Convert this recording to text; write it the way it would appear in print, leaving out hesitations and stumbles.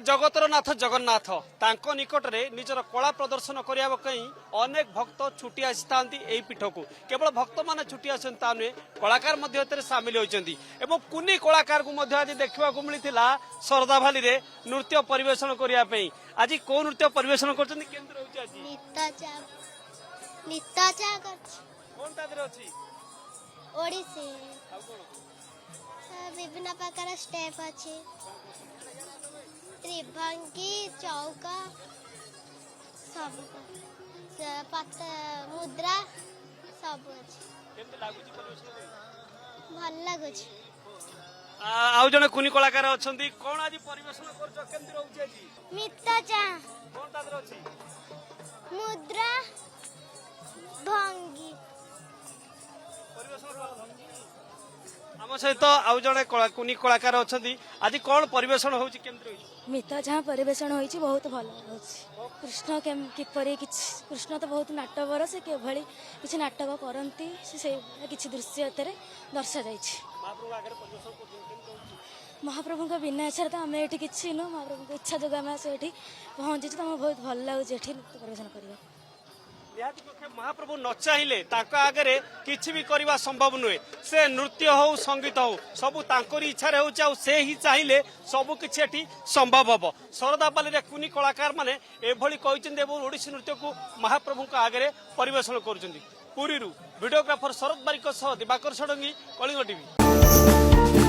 जगतर नाथ जगन्नाथ तांको निकटरे निजर कला प्रदर्शन करने अनेक भक्त छुट्टी आसी पीठ को केवल भक्त मान छुट्टी आसता नुहे कलाकार सामिल होती कुनी कलाकार को आज देखा मिलता शरदा भाली रे नृत्य परिवेशन करने आज कौ नृत्य परिवेशन कर विभिन्न प्रकार स्टेप अच्छी त्रिभंगी चौका सब मुद्रा सब भल लगुच आउ जने कुनी कलाकार अछंती कोन आज परिवेशन करछ केमति रहउछि आज मित्ता चा कोन तादर अछि मुद्रा भंगी परिवेशन आम सहित आउ जने कुनी कलाकार अछंती आज कोन परिवेशन होउछि केमति रहउछि मिता जहाँ परिवेशन होइछि बहुत भल होछि कृष्ण किपरि कृष्ण तो बहुत नाटवर से केभଳି किछि नाटक करंती से किछि दृश्य एतरे दर्शा जाइछि महाप्रभु को बिना इच्छा तो आम ये किसी नुह महाप्रभु इच्छा जो आम से पहुँची तो बहुत भल लगे नृत्य परिवेशन करवा महाप्रभु न चाहिए आगे किसी भी करवा संभव नुहे से नृत्य हो संगीत हो सबू इच्छा हो से ही चाहिए सबू किसी संभव हम शरदा बाली कुनी कलाकार मैंने ओडिसी नृत्य को महाप्रभु आगे परिवेशन कर पुरी वीडियोग्राफर शरद बारिक दिवाकर षडंगी कलिंग टीवी।